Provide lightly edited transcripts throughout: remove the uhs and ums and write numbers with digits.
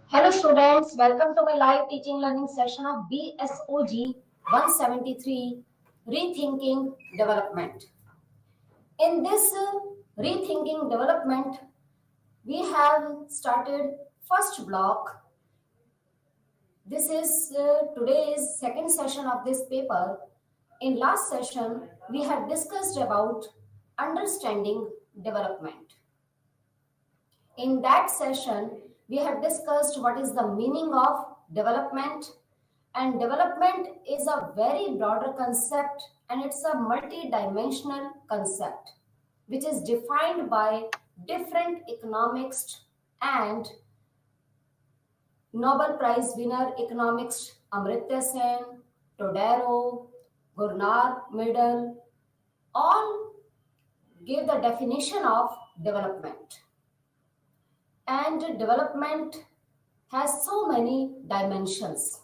Hello students, welcome to my live teaching learning session of BSOG 173 Rethinking Development. In this Rethinking Development, we have started first block. This is today's second session of this paper. In last session, we have discussed about understanding development. In that session, we have discussed what is the meaning of development, and development is a very broader concept and it's a multi-dimensional concept which is defined by different economists and Nobel Prize winner economists Amartya Sen, Todaro, Gurnar Middle, all gave the definition of development. And development has so many dimensions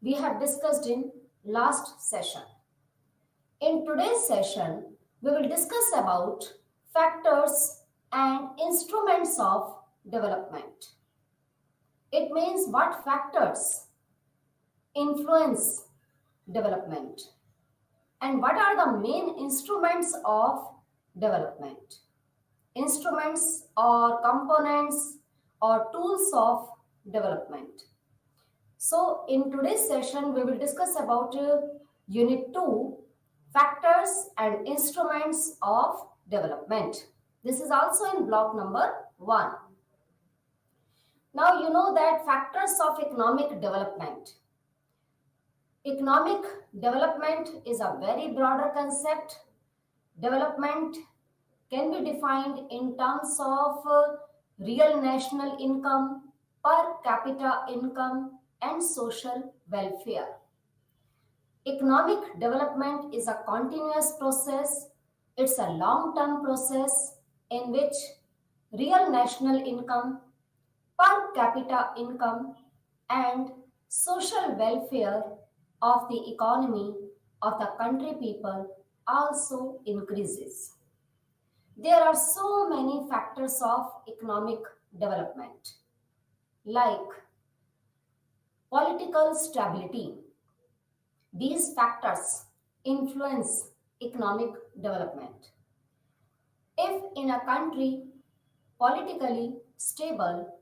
we have discussed in last session. In today's session, we will discuss about factors and instruments of development. It means what factors influence development and what are the main instruments of development. Instruments or components or tools of development. So in today's session, we will discuss about Unit 2, Factors and Instruments of Development. This is also in block number 1. Now you know that factors of economic development. Economic development is a very broader concept. Development can be defined in terms of real national income, per capita income, and social welfare. Economic development is a continuous process. It's a long-term process in which real national income, per capita income, and social welfare of the economy of the country people also increases. There are so many factors of economic development, like political stability. These factors influence economic development. If in a country politically stable,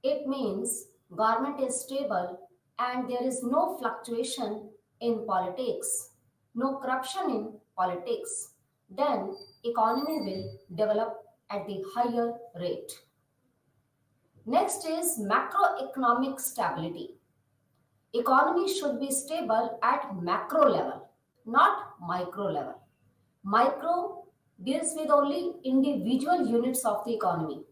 it means government is stable and there is no fluctuation in politics, no corruption in politics, then economy will develop at the higher rate. Next is macroeconomic stability. Economy should be stable at macro level, not micro level. Micro deals with only individual units of the economy,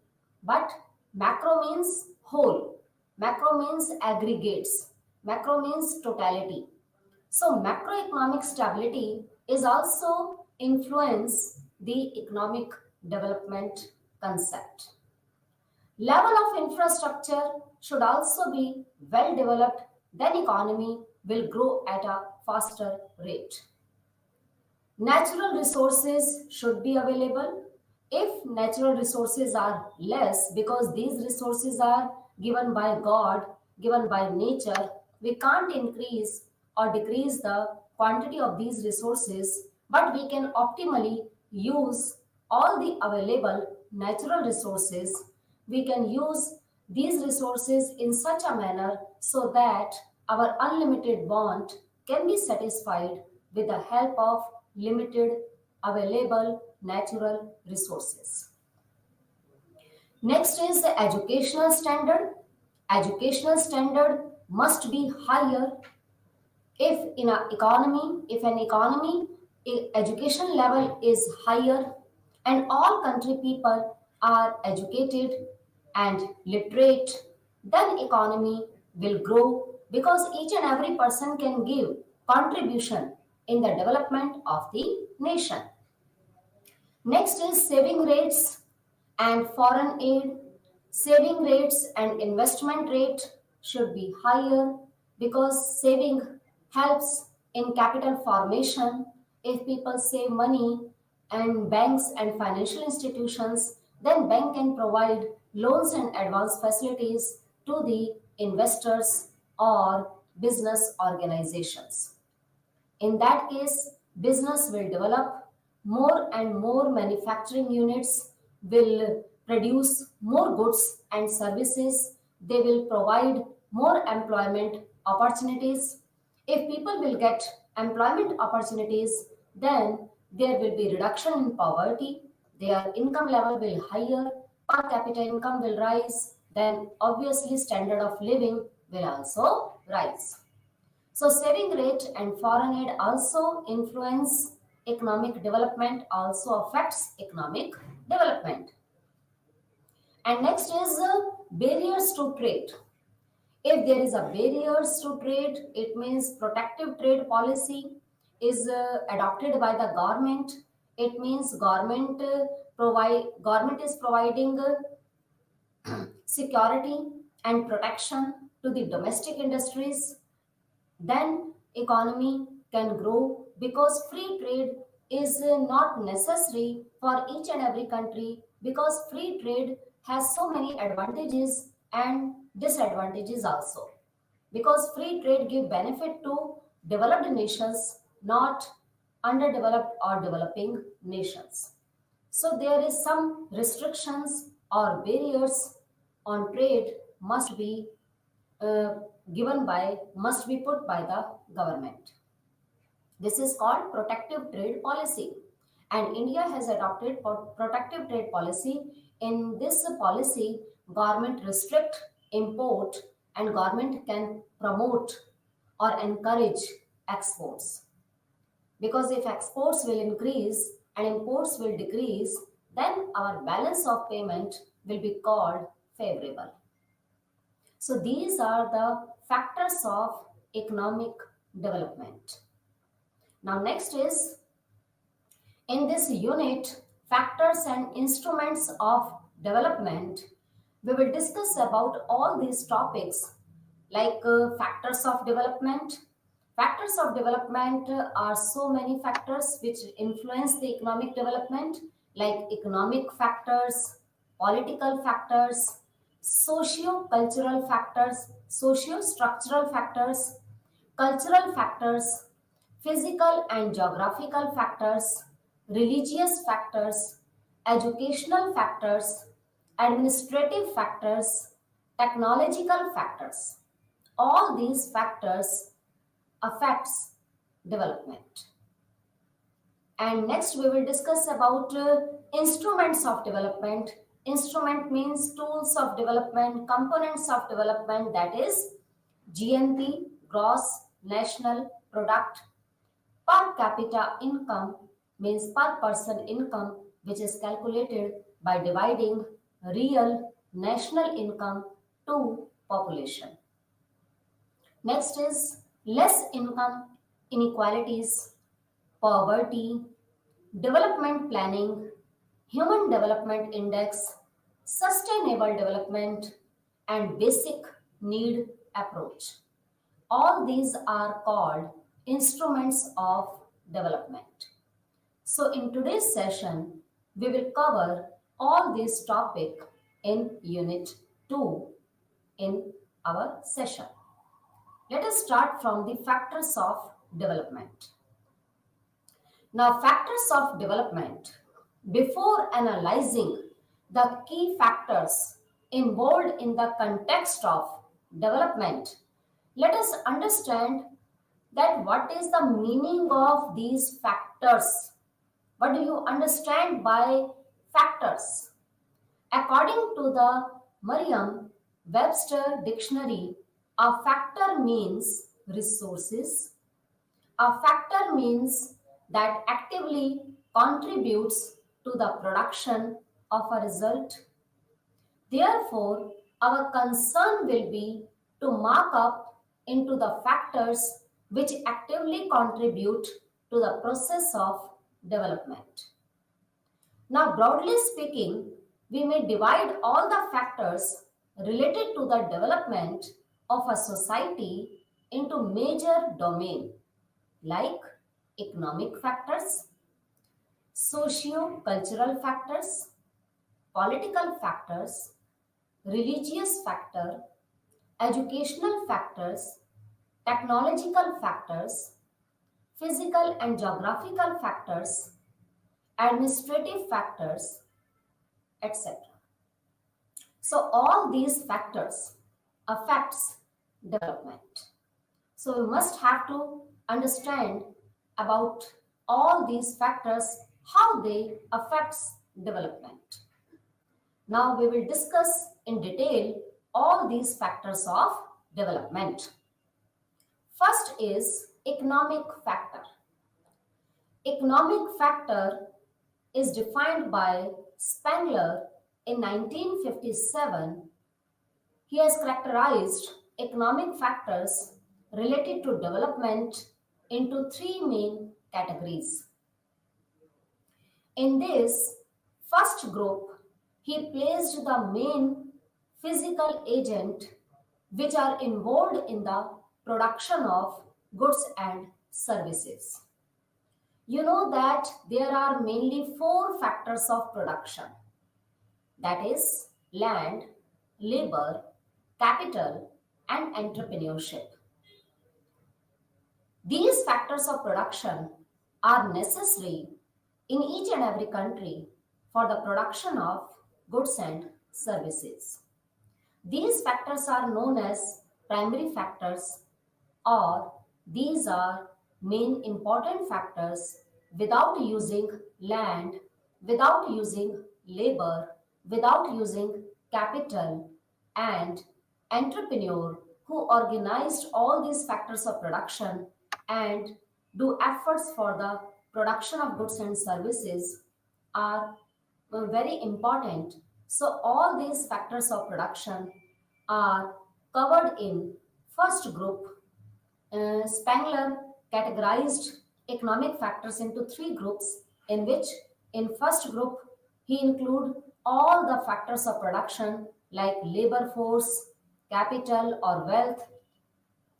but macro means whole. Macro means aggregates. Macro means totality. So macroeconomic stability is also influence the economic development concept. Level of infrastructure should also be well developed, then economy will grow at a faster rate. Natural resources should be available. If natural resources are less, because these resources are given by God, given by nature, we can't increase or decrease the quantity of these resources, but we can optimally use all the available natural resources. We can use these resources in such a manner so that our unlimited want can be satisfied with the help of limited available natural resources. Next is the educational standard. Educational standard must be higher if if an economy education level is higher and all country people are educated and literate, then economy will grow because each and every person can give contribution in the development of the nation. Next is saving rates and foreign aid. Saving rates and investment rate should be higher because saving helps in capital formation. If people save money and banks and financial institutions, then bank can provide loans and advance facilities to the investors or business organizations. In that case, business will develop more and more manufacturing units, will produce more goods and services, they will provide more employment opportunities. If people will get employment opportunities, then there will be reduction in poverty, their income level will higher, per capita income will rise, then obviously standard of living will also rise. So saving rate and foreign aid also influence economic development, also affects economic development. And next is barriers to trade. If there is a barriers to trade, it means protective trade policy is adopted by the government. It means government is providing security and protection to the domestic industries, then economy can grow because free trade is not necessary for each and every country, because free trade has so many advantages and disadvantages also, because free trade give benefit to developed nations, not underdeveloped or developing nations. So there is some restrictions or barriers on trade must be uh, must be put by the government. This is called protective trade policy, and India has adopted protective trade policy. In this policy, government restrict import and government can promote or encourage exports, because if exports will increase and imports will decrease, then our balance of payment will be called favorable. So these are the factors of economic development. Now next is, in this unit, factors and instruments of development, we will discuss about all these topics like factors of development. Factors of development are so many factors which influence the economic development, like economic factors, political factors, socio-cultural factors, socio-structural factors, cultural factors, physical and geographical factors, religious factors, educational factors, administrative factors, technological factors. All these factors affects development. And next we will discuss about instruments of development. Instrument means tools of development, components of development, that is GNP, gross national product. Per capita income means per person income, which is calculated by dividing real national income to population. Next is less income inequalities, poverty, development planning, human development index, sustainable development, and basic need approach. All these are called instruments of development. So in today's session, we will cover all these topic in unit 2 in our session. Let us start from the factors of development. Now, factors of development. Before analyzing the key factors involved in the context of development, let us understand that what is the meaning of these factors. What do you understand by factors? According to the Merriam-Webster dictionary, a factor means resources. A factor means that actively contributes to the production of a result. Therefore, our concern will be to mark up into the factors which actively contribute to the process of development. Now, broadly speaking, we may divide all the factors related to the development of a society into major domain like economic factors, socio-cultural factors, political factors, religious factor, educational factors, technological factors, physical and geographical factors, administrative factors, etc. So all these factors affects development. So we must have to understand about all these factors, how they affects development. Now we will discuss in detail all these factors of development. First is economic factor. Economic factor is defined by Spengler in 1957. He has characterized economic factors related to development into three main categories. In this first group, he placed the main physical agent which are involved in the production of goods and services. You know that there are mainly four factors of production, that is land, labor, capital, and entrepreneurship. These factors of production are necessary in each and every country for the production of goods and services. These factors are known as primary factors, or these are main important factors. Without using land, without using labor, without using capital and entrepreneur who organized all these factors of production and do efforts for the production of goods and services are very important. So all these factors of production are covered in first group. Spengler categorized economic factors into three groups, in which in first group he include all the factors of production like labor force, capital or wealth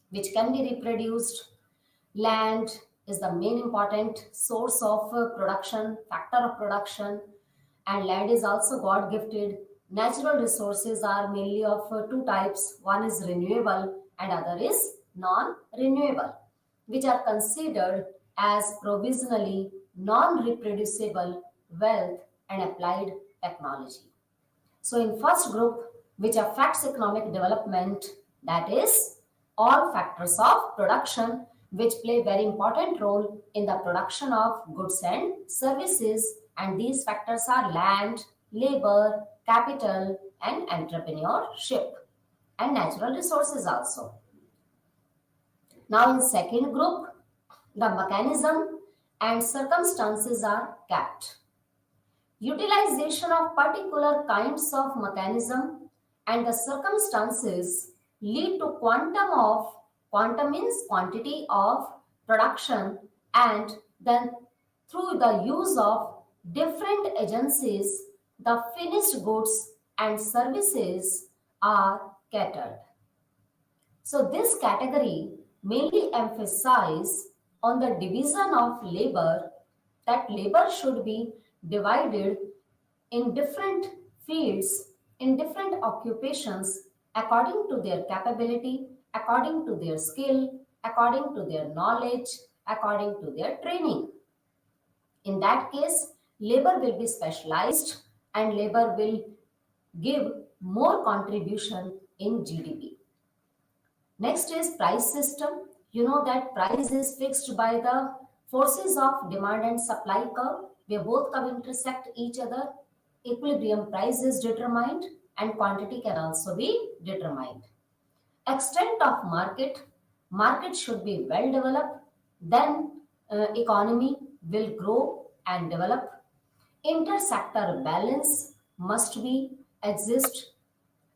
which can be reproduced. Land is the main important source of production, factor of production, and land is also God gifted. Natural resources are mainly of two types. One is renewable and other is non-renewable, which are considered as provisionally non-reproducible wealth and applied technology. So in first group, which affects economic development, that is all factors of production which play very important role in the production of goods and services, and these factors are land, labor, capital and entrepreneurship and natural resources also. Now in second group, the mechanism and circumstances are kept. Utilization of particular kinds of mechanism and the circumstances lead to quantum means quantity of production, and then through the use of different agencies the finished goods and services are catered. So this category mainly emphasize on the division of labor, that labor should be divided in different fields, in different occupations according to their capability, according to their skill, according to their knowledge, according to their training. In that case, labor will be specialized and labor will give more contribution in GDP. Next is price system. You know that price is fixed by the forces of demand and supply curve, where both curve intersect each other. Equilibrium price is determined and quantity can also be determined. Extent of market should be well developed, then economy will grow and develop. Intersector balance must be exist,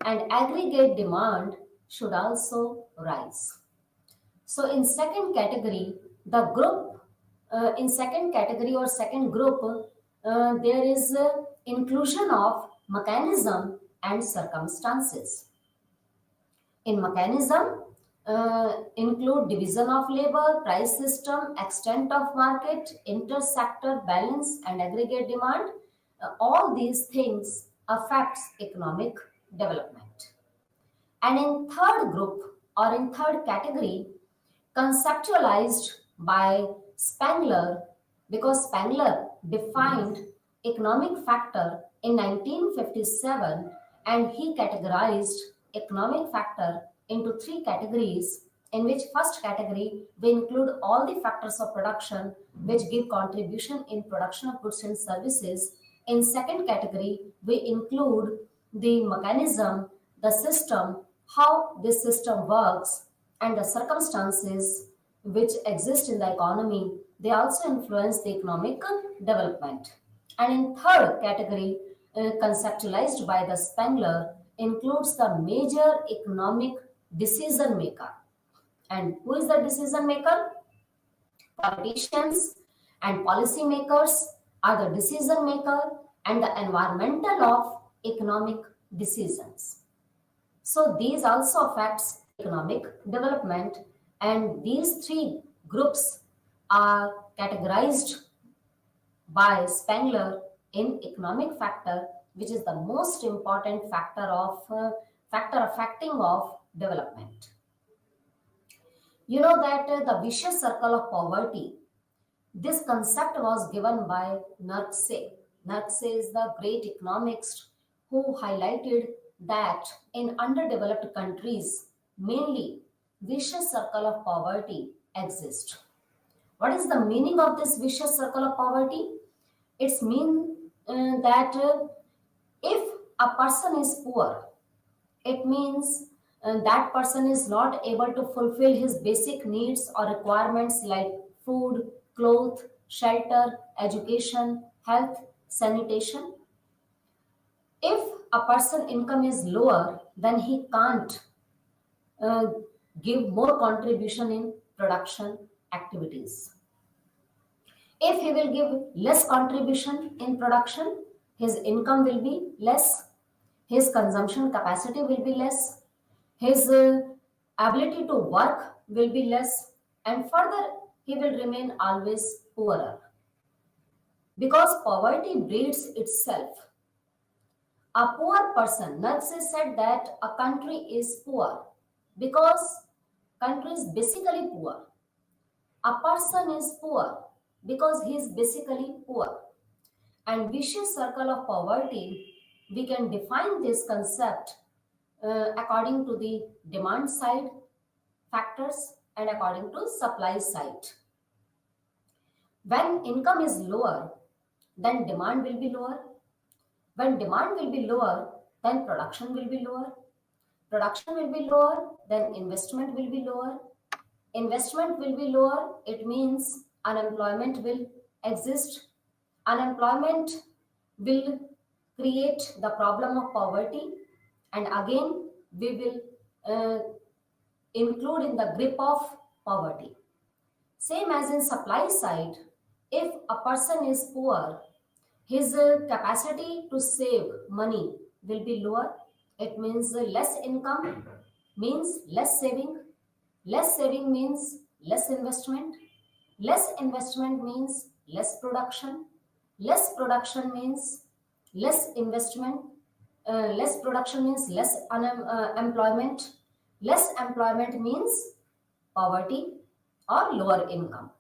and aggregate demand should also rise. So in second category, the group, in second category or second group, there is inclusion of mechanism and circumstances. In mechanism, include division of labor, price system, extent of market, intersector balance and aggregate demand. All these things affects economic development. And in third group or in third category, conceptualized by Spengler, because Spengler defined economic factor in 1957 and he categorized economic factor into three categories, in which first category we include all the factors of production which give contribution in production of goods and services. In second category we include the mechanism, the system, how this system works, and the circumstances which exist in the economy, they also influence the economic development. And in third category, conceptualized by the Spengler, includes the major economic decision maker. And who is the decision maker? Politicians and policymakers are the decision maker and the environmental of economic decisions. So these also affects economic development, and these three groups are categorized by Spengler in economic factor, which is the most important factor affecting of development. You know that the vicious circle of poverty, this concept was given by Nurse. Nurse is the great economist who highlighted that in underdeveloped countries, mainly vicious circle of poverty exists. What is the meaning of this vicious circle of poverty? It's mean that if a person is poor, it means that person is not able to fulfill his basic needs or requirements like food, clothes, shelter, education, health, sanitation. If a person income is lower, then he can't uh, give more contribution in production activities. If he will give less contribution in production, his income will be less, his consumption capacity will be less, his ability to work will be less, and further, he will remain always poorer. Because poverty breeds itself. A poor person, Nurse said that a country is poor because country is basically poor. A person is poor because he is basically poor. And vicious circle of poverty, we can define this concept according to the demand side factors and according to supply side. When income is lower, then demand will be lower. When demand will be lower, then production will be lower. Production will be lower, then investment will be lower. Investment will be lower, it means unemployment will exist. Unemployment will create the problem of poverty, and again we will include in the grip of poverty. Same as in supply side, if a person is poor, his capacity to save money will be lower. It means less income means less saving. Less saving means less investment. Less investment means less production. Less production means less investment. Less production means less employment. Less employment means poverty or lower income.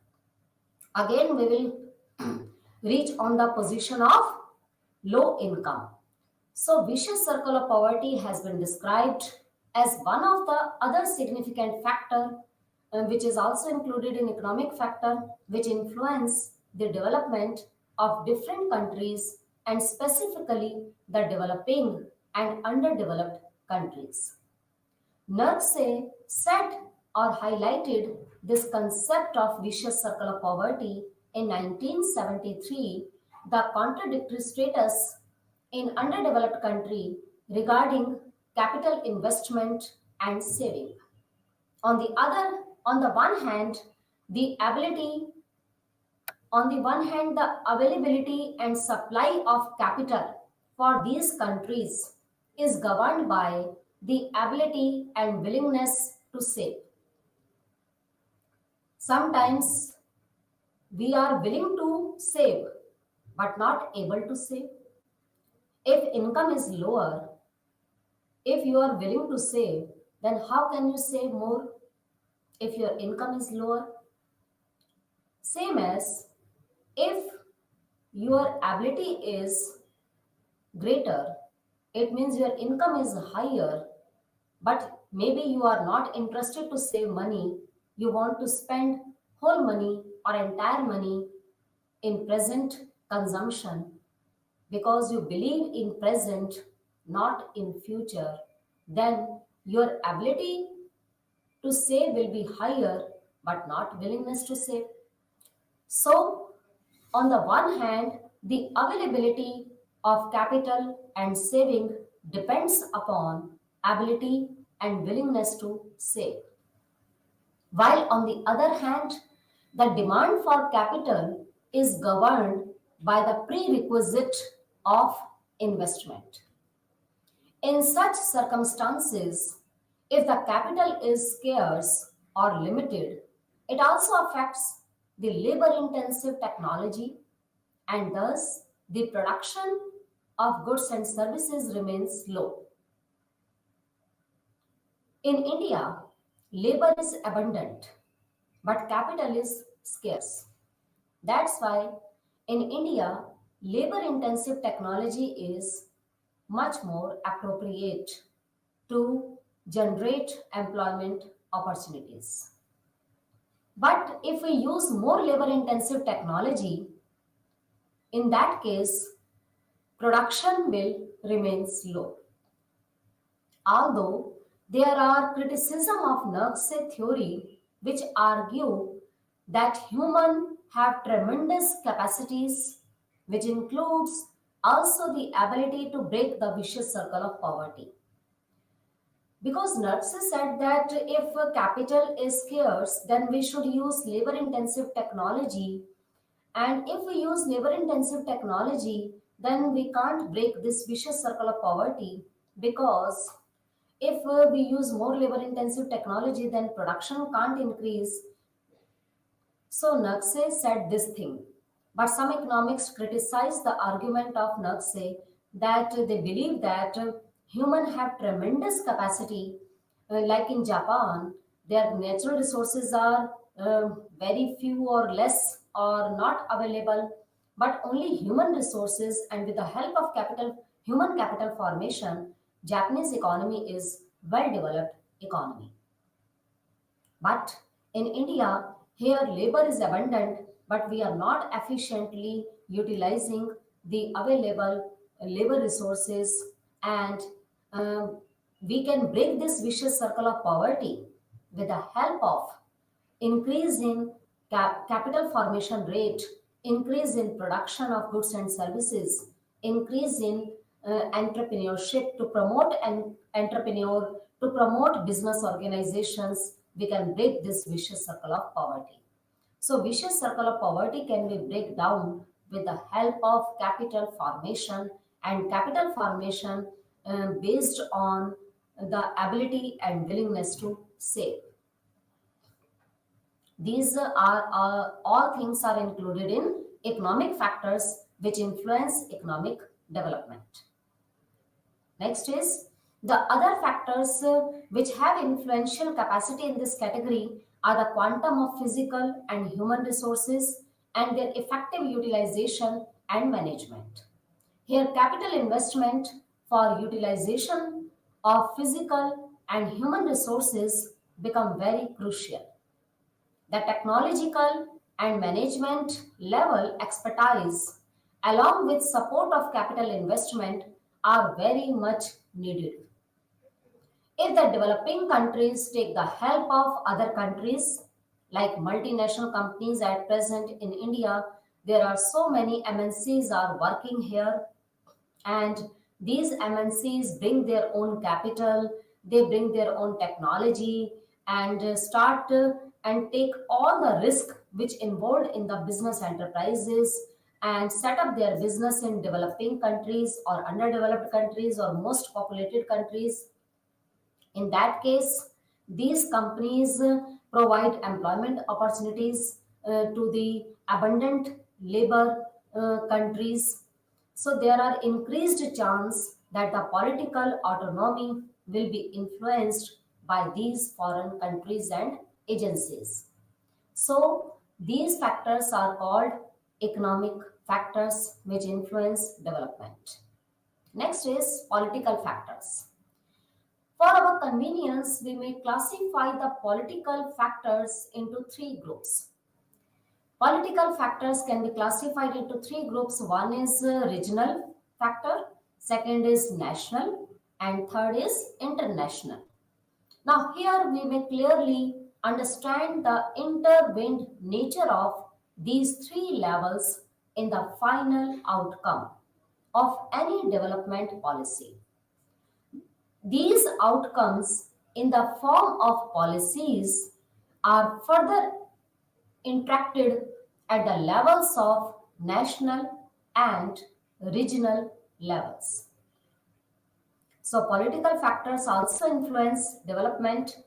Again, we will reach on the position of low income. So, vicious circle of poverty has been described as one of the other significant factor which is also included in economic factor which influence the development of different countries and specifically the developing and underdeveloped countries. Nurse said or highlighted this concept of vicious circle of poverty in 1973, the contradictory status in underdeveloped country regarding capital investment and saving. On the one hand, the ability, on the one hand, the availability and supply of capital for these countries is governed by the ability and willingness to save. Sometimes we are willing to save but not able to save. If income is lower, If you are willing to save, then how can you save more if your income is lower? Same as if your ability is greater, it means your income is higher, but maybe you are not interested to save money. You want to spend whole money or entire money in present consumption because you believe in present, not in future. Then your ability to save will be higher, but not willingness to save. So, on the one hand, the availability of capital and saving depends upon ability and willingness to save. While on the other hand, the demand for capital is governed by the prerequisite of investment. In such circumstances, if the capital is scarce or limited, it also affects the labor intensive technology, and thus the production of goods and services remains low. In India, labor is abundant, but capital is scarce. That's why in India, labor intensive technology is much more appropriate to generate employment opportunities. But if we use more labor intensive technology, in that case, production will remain slow. Although there are criticism of Nurse theory which argue that humans have tremendous capacities, which includes also the ability to break the vicious circle of poverty. Because Nurse said that if capital is scarce, then we should use labor intensive technology. And if we use labor intensive technology, then we can't break this vicious circle of poverty because if we use more labor intensive technology, then production can't increase. So Nurse said this thing. But some economics criticize the argument of Nurse that they believe that humans have tremendous capacity. Like in Japan, their natural resources are very few or less or not available, but only human resources and with the help of human capital formation, Japanese economy is well developed economy. But in India, here labor is abundant, but we are not efficiently utilizing the available labor resources, and um, we can break this vicious circle of poverty with the help of increase in capital formation rate, increase in production of goods and services, increase in entrepreneurship to promote an entrepreneur, to promote business organizations, we can break this vicious circle of poverty. So vicious circle of poverty can be break down with the help of capital formation, and capital formation based on the ability and willingness to save. These are all things are included in economic factors which influence economic development. Next is the other factors which have influential capacity in this category are the quantum of physical and human resources and their effective utilization and management. Here, capital investment for utilization of physical and human resources become very crucial. The technological and management level expertise, along with support of capital investment, are very much needed. If the developing countries take the help of other countries, like multinational companies at present in India, there are so many MNCs are working here, and these MNCs bring their own capital, they bring their own technology, and start and take all the risk which involved in the business enterprises and set up their business in developing countries or underdeveloped countries or most populated countries. In that case, these companies provide employment opportunities to the abundant labor countries. So there are increased chance that the political autonomy will be influenced by these foreign countries and agencies. So, these factors are called economic factors which influence development. Next is political factors. For our convenience, we may classify the political factors into three groups. Political factors can be classified into three groups. One is regional factor, second is national, and third is international. Now, here we may clearly understand the intertwined nature of these three levels in the final outcome of any development policy. These outcomes, in the form of policies, are further interacted at the levels of national and regional levels. So, political factors also influence development,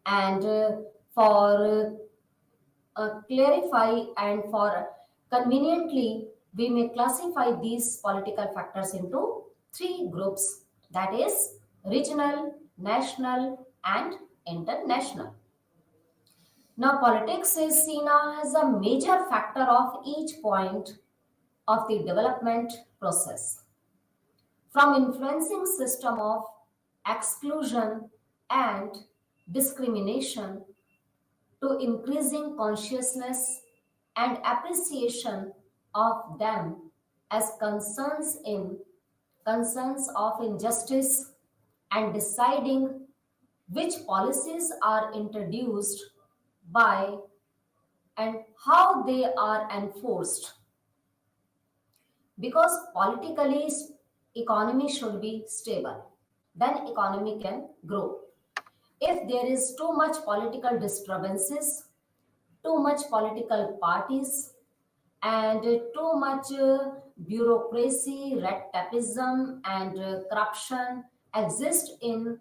and for clarify and for conveniently, we may classify these political factors into three groups, that is, regional, national, and international. Now, politics is seen as a major factor of each point of the development process, from influencing system of exclusion and discrimination to increasing consciousness and appreciation of them as concerns of injustice, and deciding which policies are introduced by and how they are enforced, because politically economy should be stable, then economy can grow. If there is too much political disturbances, too much political parties, and too much bureaucracy, red tapeism, and corruption exist in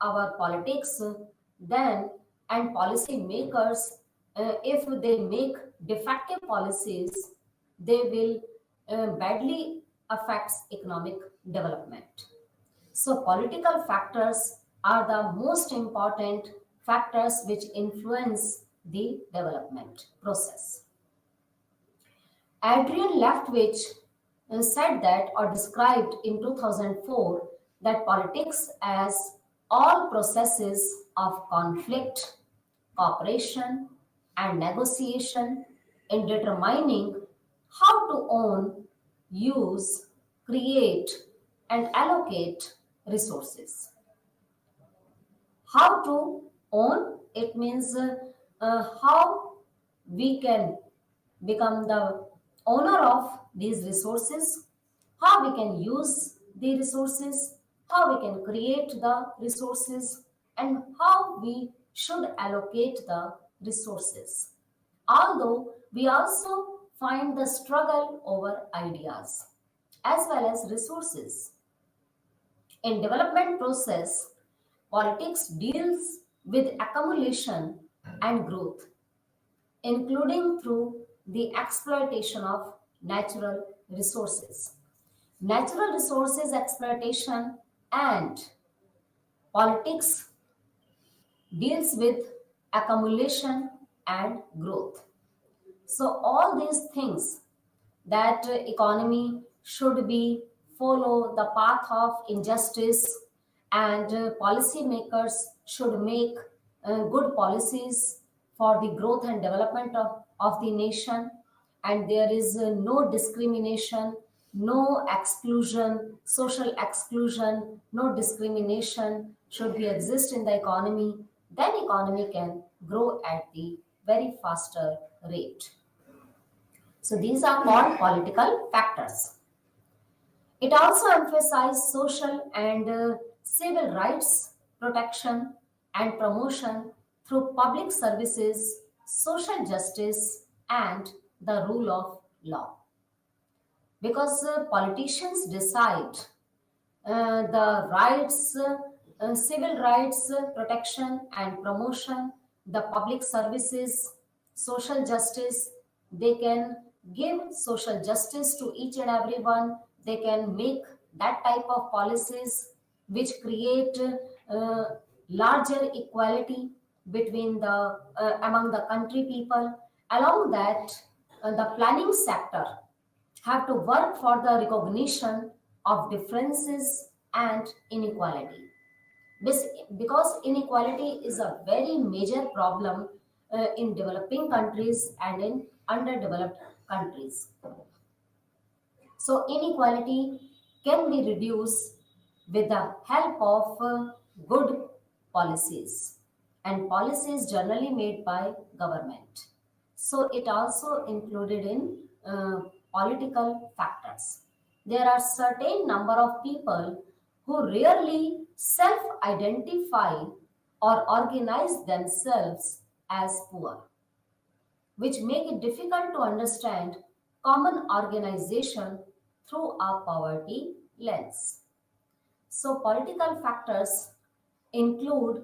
our politics, then and policy makers, if they make defective policies, they will badly affects economic development. So, political factors are the most important factors which influence the development process. Adrian Leftwich said that, or described in 2004, that politics as all processes of conflict, cooperation, and negotiation in determining how to own, use, create, and allocate resources. How to own, it means how we can become the owner of these resources, how we can use the resources, how we can create the resources, and how we should allocate the resources. Although we also find the struggle over ideas as well as resources. In development process, politics deals with accumulation and growth, including through the exploitation of natural resources. Natural resources exploitation and politics deals with accumulation and growth. So all these things, that economy should be follow the path of injustice, and policymakers should make good policies for the growth and development of the nation, and there is no discrimination, no exclusion, social exclusion, no discrimination should be exist in the economy, then economy can grow at the very faster rate. So these are called political factors. It also emphasizes social and civil rights protection and promotion through public services, social justice, and the rule of law. Because politicians decide the rights, civil rights protection and promotion, the public services, social justice. They can give social justice to each and everyone. They can make that type of policies which create uh, larger equality between the among the country people. Along that, the planning sector have to work for the recognition of differences and inequality. Because inequality is a very major problem in developing countries and in underdeveloped countries. So, inequality can be reduced with the help of good policies, and policies generally made by government. So, it also included in political factors. There are certain number of people who rarely self identify or organize themselves as poor, which make it difficult to understand common organization through a poverty lens. So, political factors include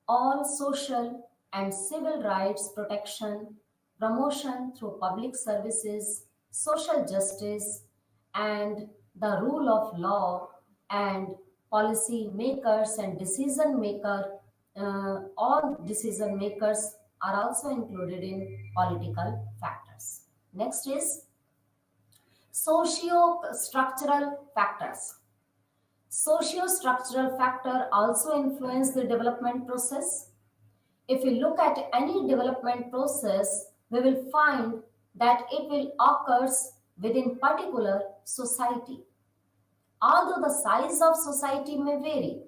all social and civil rights protection, promotion through public services, social justice, and the rule of law, and policy makers and decision maker. All decision makers are also included in political factors. Next is socio-structural factors. Socio-structural factor also influence the development process. If we look at any development process, we will find that it will occurs within particular society. Although the size of society may vary,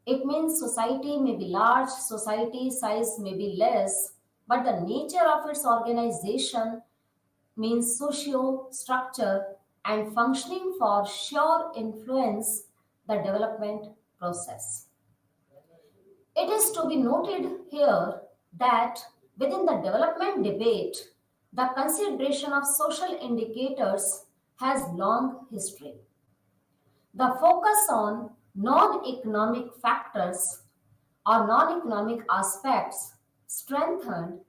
it means society may be large, society size may be less, but the nature of its organization means socio structure and functioning for sure influence the development process. It is to be noted here that within the development debate, the consideration of social indicators has long history. The focus on non economic factors or non economic aspects strengthened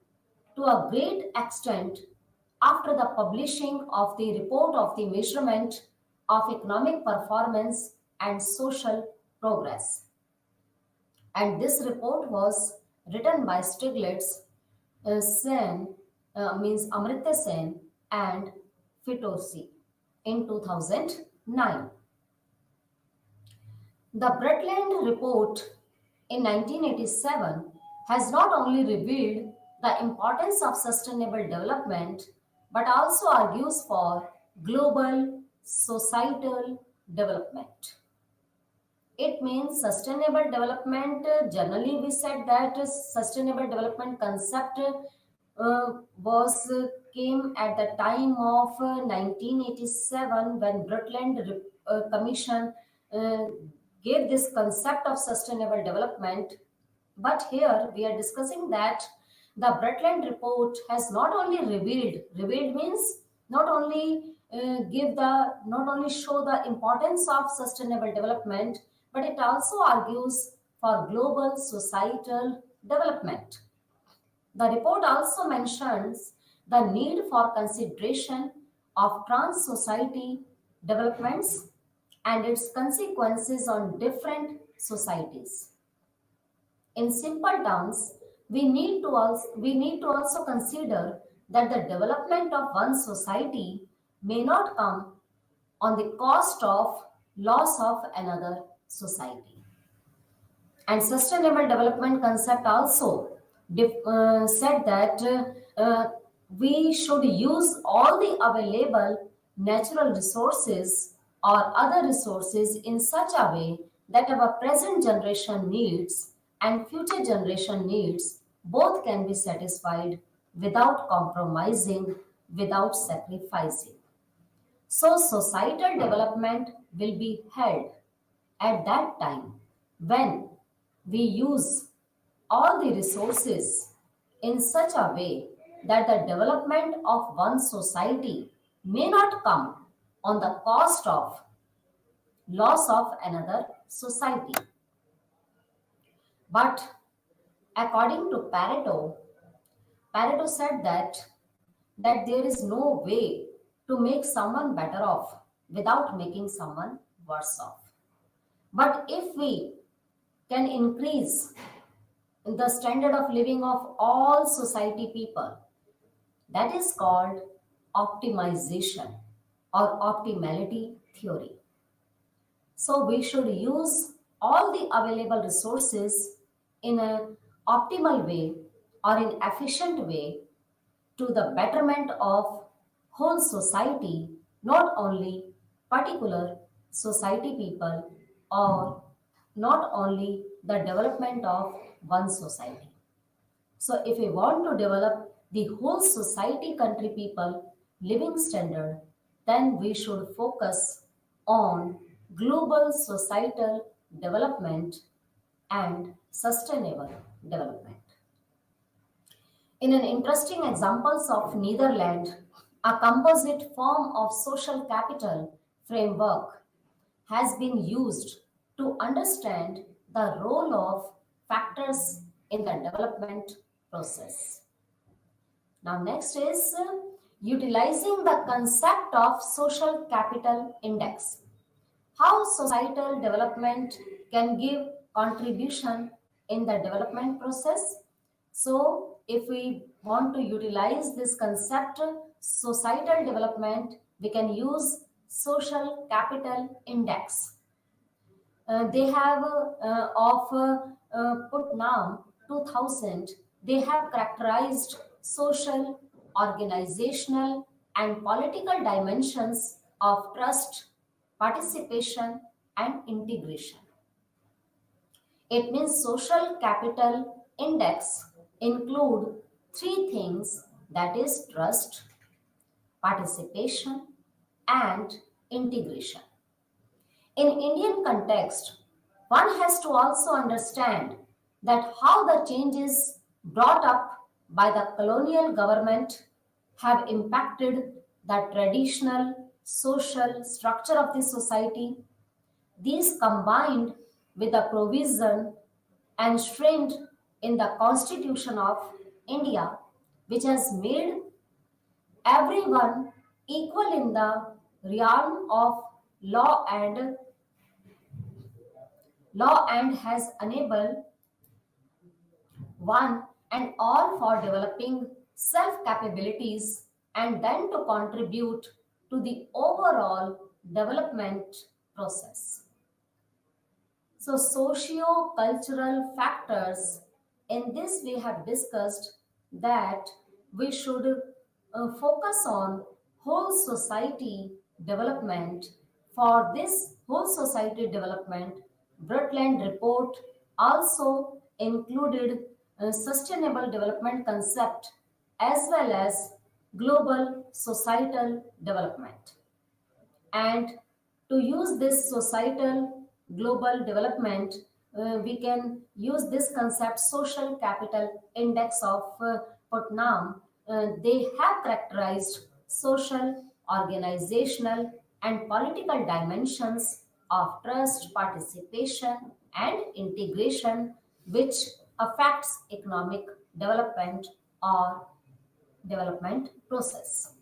to a great extent after the publishing of the report of the measurement of economic performance and social progress. And this report was written by Stiglitz, Sen, means Amritya Sen, and Fitosi in 2009. The Brundtland Report in 1987 has not only revealed the importance of sustainable development but also argues for global societal development. It means sustainable development. Generally, we said that sustainable development concept was came at the time of 1987 when Brundtland Commission uh, gave this concept of sustainable development. But here we are discussing that the Brundtland report has not only revealed means not only not only show the importance of sustainable development, but it also argues for global societal development. The report also mentions the need for consideration of trans society developments and its consequences on different societies. In simple terms, we need to also consider that the development of one society may not come on the cost of loss of another society. And sustainable development concept also said that we should use all the available natural resources or other resources in such a way that our present generation needs and future generation needs both can be satisfied without compromising, without sacrificing. So, societal development will be held at that time when we use all the resources in such a way that the development of one society may not come on the cost of loss of another society. But according to Pareto said that there is no way to make someone better off without making someone worse off. But if we can increase the standard of living of all society people. That is called optimization or optimality theory. So we should use all the available resources in an optimal way or in efficient way to the betterment of whole society, not only particular society people or not only the development of one society. So if we want to develop the whole society, country people living standard, then we should focus on global societal development and sustainable development. In an interesting examples of Netherlands, a composite form of social capital framework has been used to understand the role of factors in the development process. Now, next is utilizing the concept of social capital index. How societal development can give contribution in the development process. So, if we want to utilize this concept, societal development, we can use social capital index. They have of Putnam 2000, they have characterized social, organizational, and political dimensions of trust, participation, and integration. It means social capital index include three things, that is trust, participation, and integration. In Indian context, one has to also understand that how the changes brought up by the colonial government have impacted the traditional social structure of the society. These combined with the provision enshrined in the Constitution of India, which has made everyone equal in the realm of law and has enabled one and all for developing self capabilities and then to contribute to the overall development process. So, socio cultural factors, in this we have discussed that we should focus on whole society development. For this whole society development, Brundtland report also included a sustainable development concept as well as global societal development. And to use this societal global development, we can use this concept social capital index of Putnam. They have characterized social, organizational, and political dimensions of trust, participation, and integration, which affects economic development or development process.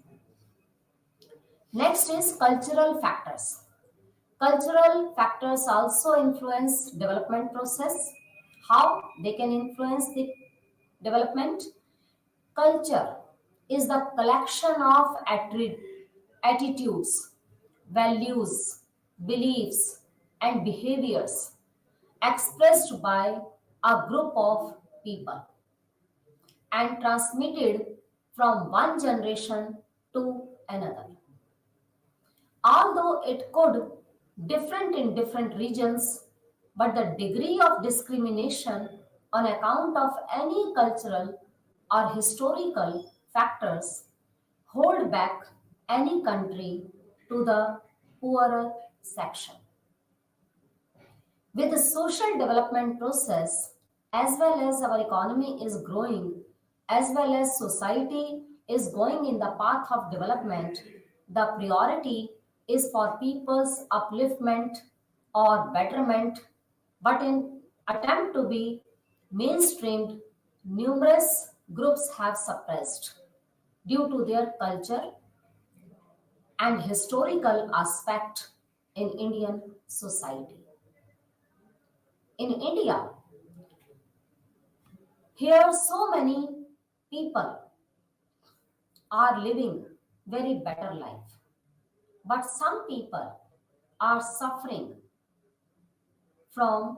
Next is cultural factors. Cultural factors also influence development process. How they can influence the development? Culture is the collection of attitudes, values, beliefs, and behaviors expressed by a group of people and transmitted from one generation to another. Although it could different in different regions, but the degree of discrimination on account of any cultural or historical factors hold back any country to the poorer section. With the social development process, as well as our economy is growing, as well as society is going in the path of development, the priority is for people's upliftment or betterment, but in attempt to be mainstreamed, numerous groups have suppressed due to their culture and historical aspect in Indian society. In India, here so many people are living very better life, but some people are suffering from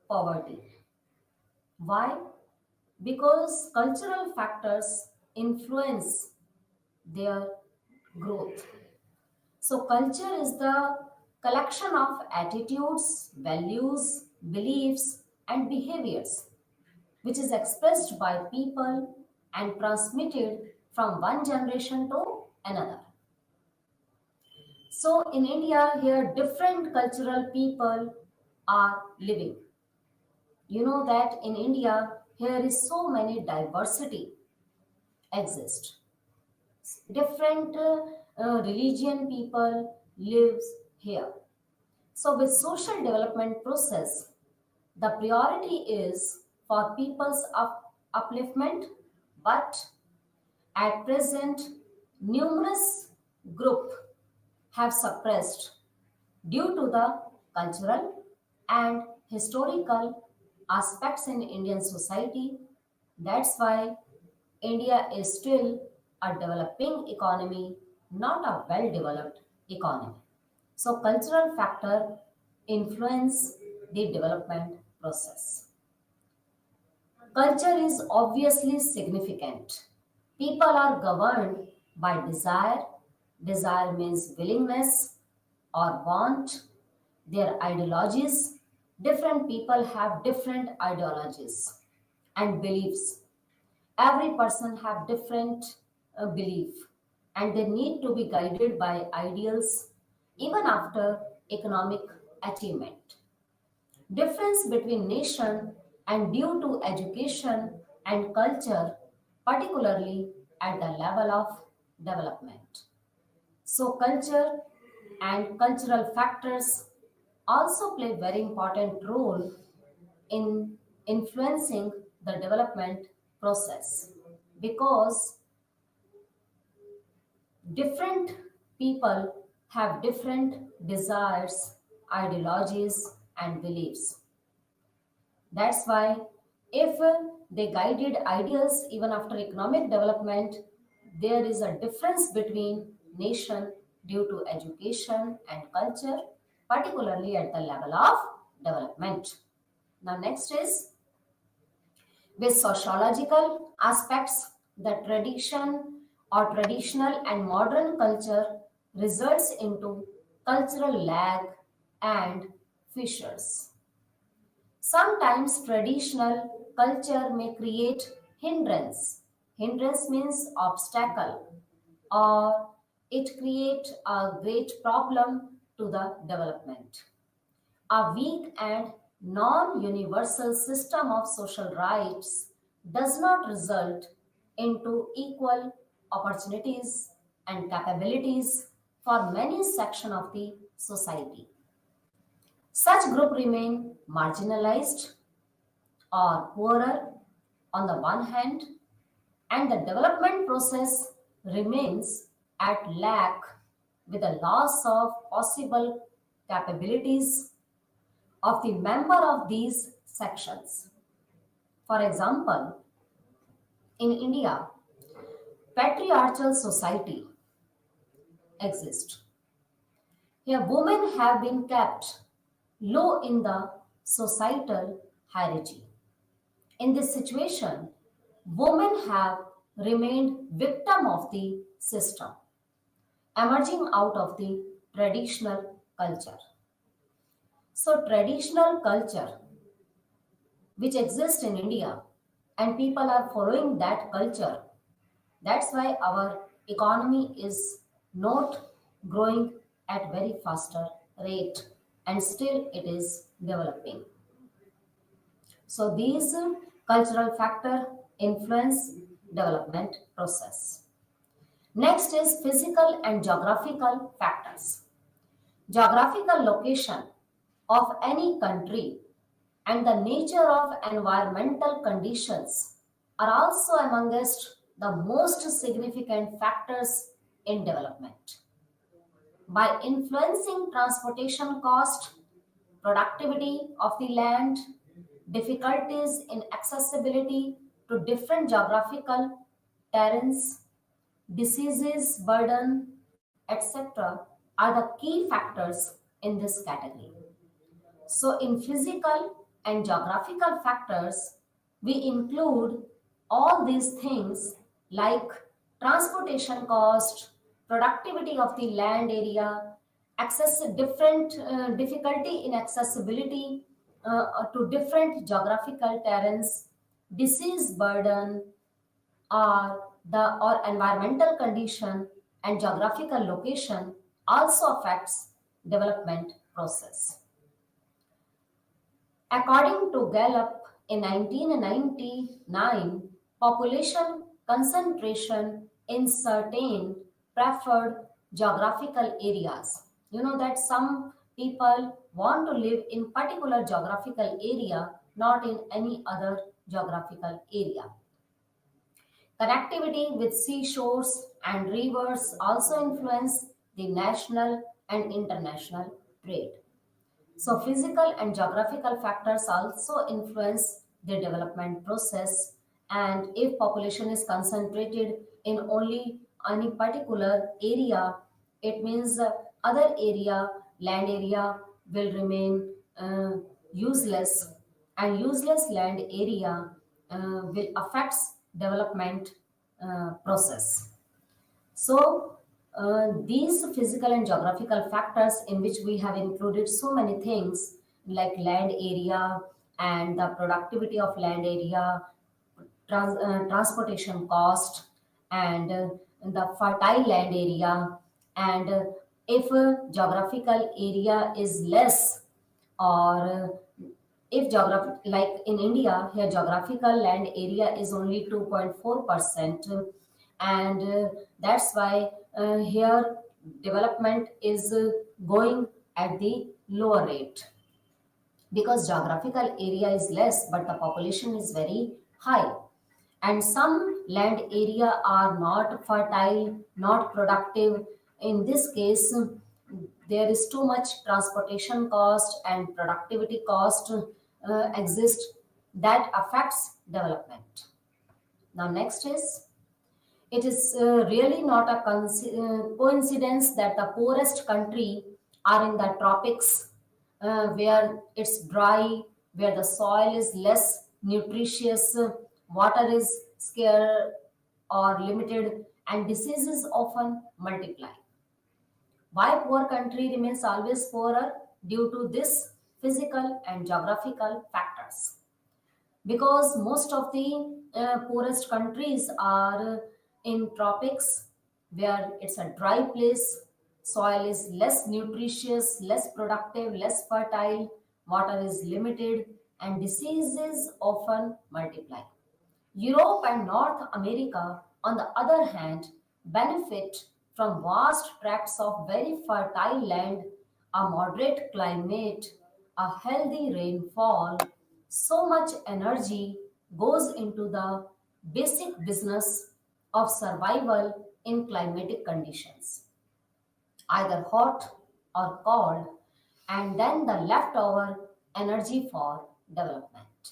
poverty. Why? Because cultural factors influence their growth. So, culture is the collection of attitudes, values, beliefs, and behaviors which is expressed by people and transmitted from one generation to another. So, in India, here different cultural people are living. You know that in India, here is so many diversity exist. Different religion people lives here. So with social development process, the priority is for people's upliftment, but at present, numerous group have suppressed due to the cultural and historical aspects in Indian society. That's why India is still a developing economy, not a well developed economy. So, cultural factor influence the development process. Culture is obviously significant. People are governed by desire. Desire means willingness or want, their ideologies. Different people have different ideologies and beliefs. Every person have different belief, and they need to be guided by ideals even after economic achievement. Difference between nation and due to education and culture, particularly at the level of development. So culture and cultural factors also play very important role in influencing the development process, because different people have different desires, ideologies, and beliefs. That's why, if they guided ideals even after economic development, there is a difference between nation due to education and culture, particularly at the level of development. Now, next is with sociological aspects, the tradition or traditional and modern culture results into cultural lag and fissures. Sometimes traditional culture may create hindrance. Hindrance means obstacle, or it create a great problem to the development. A weak and non universal system of social rights does not result into equal opportunities and capabilities for many sections of the society. Such groups remain marginalized or poorer on the one hand, and the development process remains at lack with a loss of possible capabilities of the member of these sections. For example, in India, patriarchal society exists. Here, women have been kept low in the societal hierarchy. In this situation, women have remained victim of the system, emerging out of the traditional culture. So, traditional culture which exists in India, and people are following that culture. That's why our economy is not growing at very faster rate, and still it is developing. So these cultural factor influence development process. Next is physical and geographical factors. Geographical location of any country and the nature of environmental conditions are also amongst the most significant factors in development. By influencing transportation cost, productivity of the land, difficulties in accessibility to different geographical terrains, diseases, burden, etc., are the key factors in this category. So, in physical and geographical factors, we include all these things like transportation cost, productivity of the land area, access different difficulty in accessibility to different geographical terrains, disease burden, or environmental condition and geographical location also affects development process. According to Gallup in 1999, population concentration in certain preferred geographical areas. You know that some people want to live in particular geographical area, not in any other geographical area. Connectivity with seashores and rivers also influence the national and international trade. So, physical and geographical factors also influence the development process. And if population is concentrated in only any particular area, it means other area, land area, will remain useless, and useless land area will affect development process. So, these physical and geographical factors, in which we have included so many things like land area and the productivity of land area, transportation cost, and the fertile land area, and if geographical area is less, or if geographic, like in India, here geographical land area is only 2.4%, and that's why here development is going at the lower rate, because geographical area is less but the population is very high, and some land area are not fertile, not productive. In this case, there is too much transportation cost and productivity cost exist, that affects development. Now next is, it is really not a coincidence that the poorest country are in the tropics, where it's dry, where the soil is less nutritious, water is scarce or limited, and diseases often multiply. Why poor country remains always poorer? Due to this physical and geographical factors, because most of the poorest countries are in tropics, where it's a dry place, soil is less nutritious, less productive, less fertile, water is limited, and diseases often multiply. Europe and North America, on the other hand, benefit from vast tracts of very fertile land, a moderate climate, a healthy rainfall. So much energy goes into the basic business of survival in climatic conditions, either hot or cold, and then the leftover energy for development.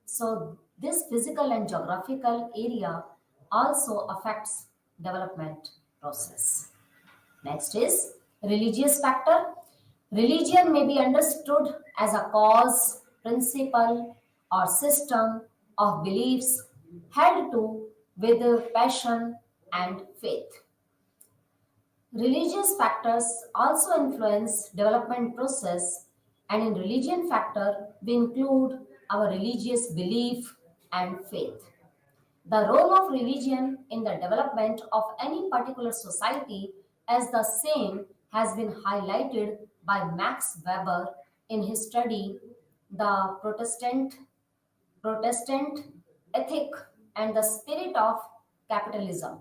So, this physical and geographical area also affects development process. Next is religious factor. Religion may be understood as a cause, principle, or system of beliefs held to with passion and faith. Religious factors also influence development process, and in religion factor we include our religious belief and faith. The role of religion in the development of any particular society as the same has been highlighted by Max Weber in his study The Protestant Ethic and the Spirit of Capitalism.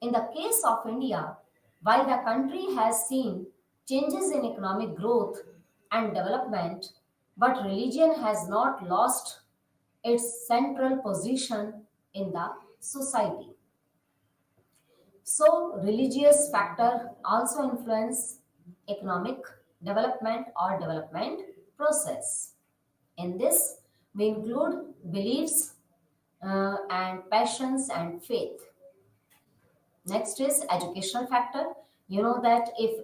In the case of India, while the country has seen changes in economic growth and development, but religion has not lost its central position in the society. So, religious factor also influence economic development or development process. In this, we include beliefs and passions and faith. Next is educational factor. You know that if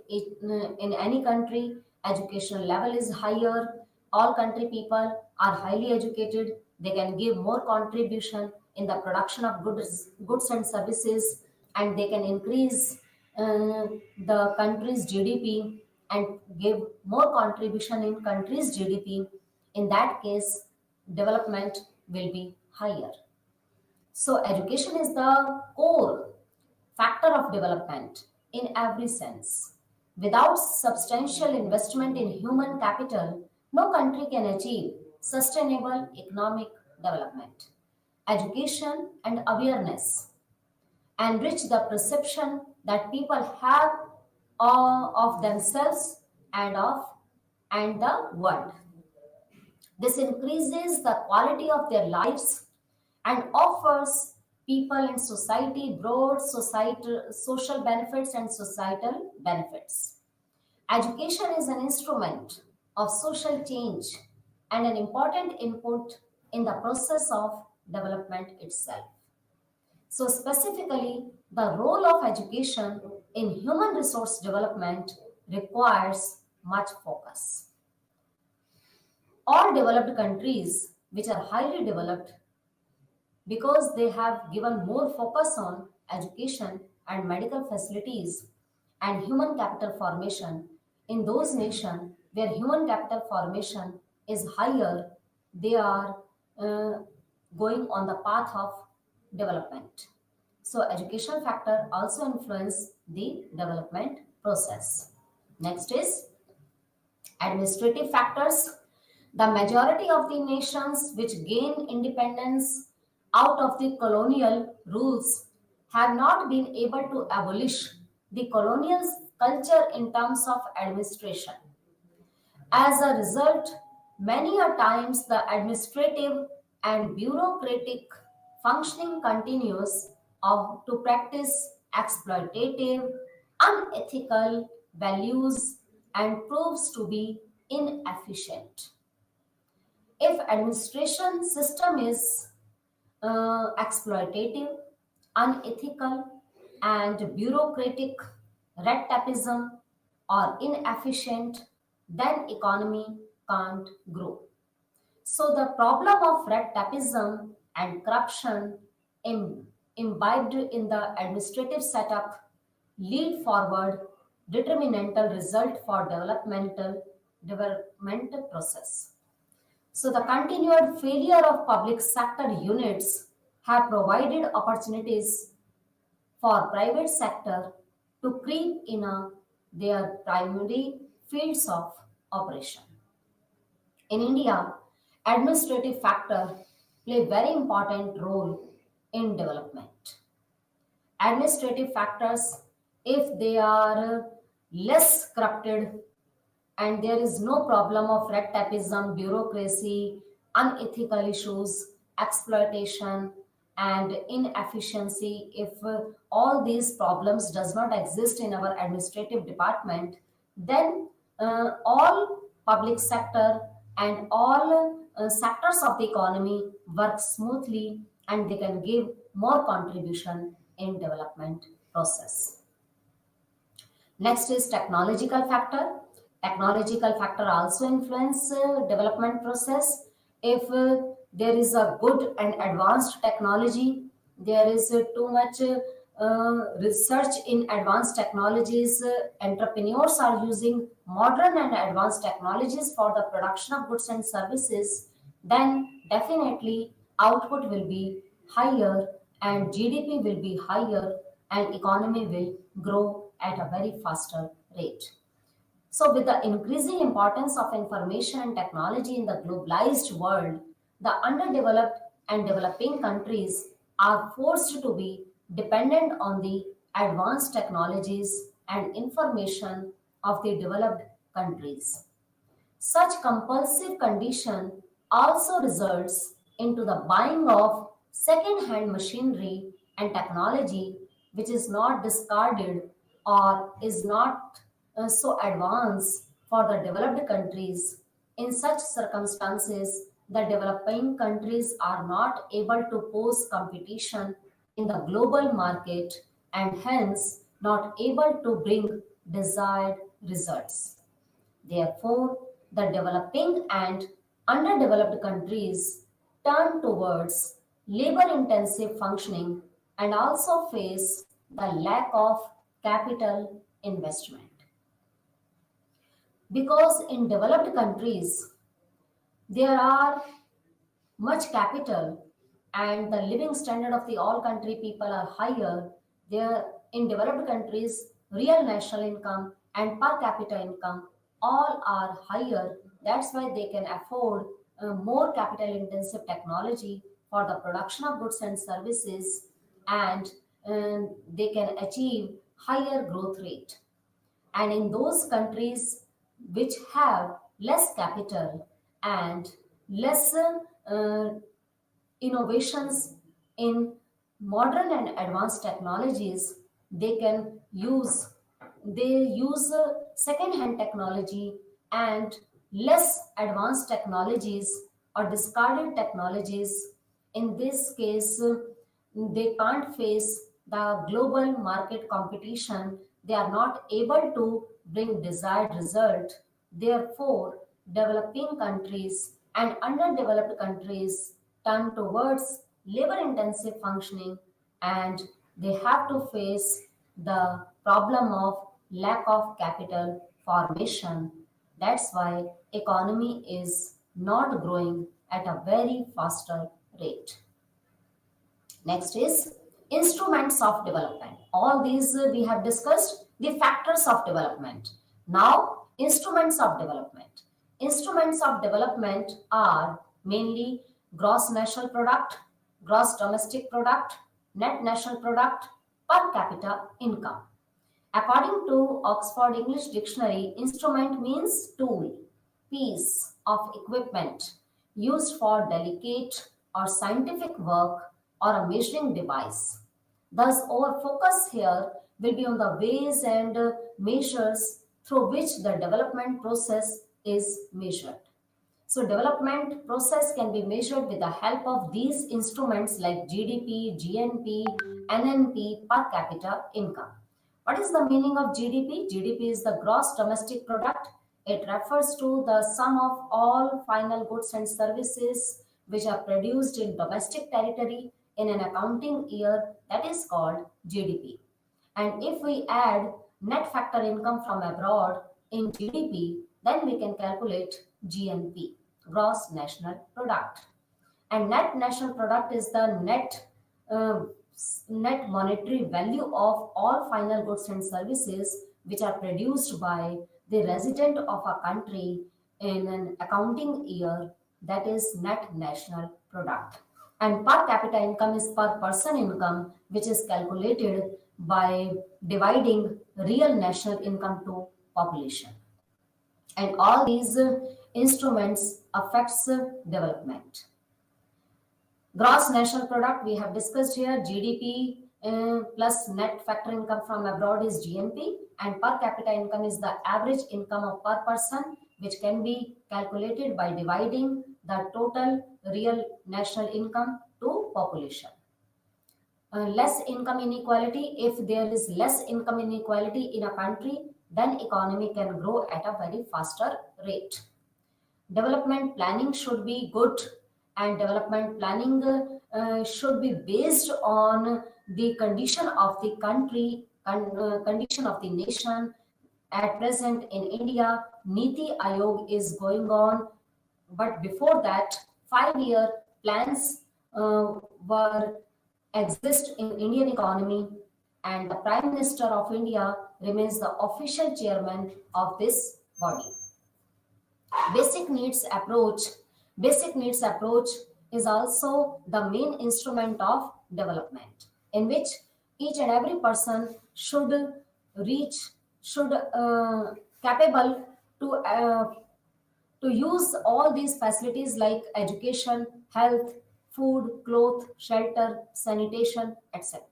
in any country educational level is higher, all country people are highly educated, they can give more contribution in the production of goods and services, and they can increase the country's GDP and give more contribution in country's GDP. In that case, development will be higher. So education is the core factor of development in every sense. Without substantial investment in human capital, no country can achieve sustainable economic development. Education and awareness enrich the perception that people have of themselves and the world. This increases the quality of their lives and offers people in society broad societal, social benefits and societal benefits. Education is an instrument of social change and an important input in the process of development itself. So, specifically, the role of education in human resource development requires much focus. All developed countries, which are highly developed, because they have given more focus on education and medical facilities and human capital formation, in those nations where human capital formation is higher, they are uh, going on the path of development. So education factor also influence the development process. Next is administrative factors. The majority of the nations which gain independence out of the colonial rules have not been able to abolish the colonial culture in terms of administration. As a result, many a times the administrative and bureaucratic functioning continues to practice exploitative, unethical values and proves to be inefficient. If administration system is exploitative, unethical, and bureaucratic, red tapeism, or inefficient, then economy can't grow. So the problem of red tapeism and corruption imbibed in the administrative setup lead forward determinantal result for developmental process. So the continued failure of public sector units have provided opportunities for private sector to creep in their primary fields of operation. In India, administrative factor play very important role in development. Administrative factors, if they are less corrupted and there is no problem of red tapeism, bureaucracy, unethical issues, exploitation, and inefficiency. If all these problems does not exist in our administrative department, then all public sector and all sectors of the economy work smoothly and they can give more contribution in development process. Next is technological factor. Technological factor also influence development process. If there is a good and advanced technology, there is too much research in advanced technologies. Entrepreneurs are using modern and advanced technologies for the production of goods and services. Then definitely output will be higher and GDP will be higher and economy will grow at a very faster rate. So, with the increasing importance of information and technology in the globalized world, the underdeveloped and developing countries are forced to be dependent on the advanced technologies and information of the developed countries. Such compulsive condition also results into the buying of second-hand machinery and technology which is not discarded or is not so advanced for the developed countries. In such circumstances, the developing countries are not able to pose competition in the global market and hence not able to bring desired results. Therefore, the developing and underdeveloped countries turn towards labor intensive functioning and also face the lack of capital investment. Because in developed countries, there are much capital and the living standard of the all country people are higher. There in developed countries, real national income and per capita income all are higher. That's why they can afford more capital intensive technology for the production of goods and services, and they can achieve higher growth rate. And in those countries which have less capital and less innovations in modern and advanced technologies, they can use they use second hand technology and less advanced technologies or discarded technologies. In this case, they can't face the global market competition. They are not able to bring desired result. Therefore, developing countries and underdeveloped countries turn towards labor intensive functioning, and they have to face the problem of lack of capital formation. That's why economy is not growing at a very faster rate. Next is instruments of development. All these we have discussed the factors of development. Now, instruments of development. Instruments of development are mainly gross national product, gross domestic product, net national product, per capita income. According to Oxford English Dictionary, instrument means tool, piece of equipment used for delicate or scientific work or a measuring device. Thus, our focus here will be on the ways and measures through which the development process is measured. So development process can be measured with the help of these instruments like GDP, GNP, NNP, per capita income. What is the meaning of GDP? GDP is the gross domestic product. It refers to the sum of all final goods and services which are produced in domestic territory in an accounting year, that is called GDP. And if we add net factor income from abroad in GDP, then we can calculate GNP, gross national product. And net national product is the uh, net monetary value of all final goods and services which are produced by the resident of a country in an accounting year, that is net national product. And per capita income is per person income, which is calculated by dividing real national income to population. And all these instruments affects development. Gross national product we have discussed here, GDP plus net factor income from abroad is GNP, and per capita income is the average income of per person, which can be calculated by dividing the total real national income to population. Less income inequality, if there is less income inequality in a country, then economy can grow at a very faster rate. Development planning should be good, and development planning should be based on the condition of the country, condition of the nation. At present in India, Niti Ayog is going on, but before that, 5 year plans were exist in Indian economy, and the Prime Minister of India remains the official chairman of this body. Basic needs approach. Basic needs approach is also the main instrument of development, in which each and every person should reach, should capable to use all these facilities like education, health, food, cloth, shelter, sanitation, etc.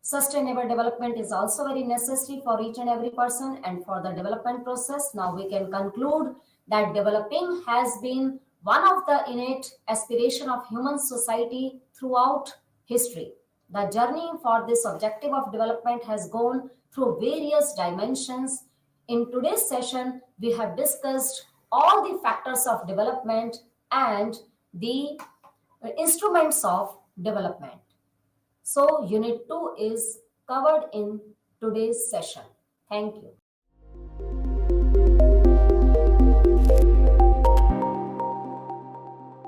Sustainable development is also very necessary for each and every person and for the development process. Now we can conclude that developing has been one of the innate aspiration of human society throughout history. The journey for this objective of development has gone through various dimensions. In today's session, we have discussed all the factors of development and the instruments of development. So, Unit 2 is covered in today's session. Thank you.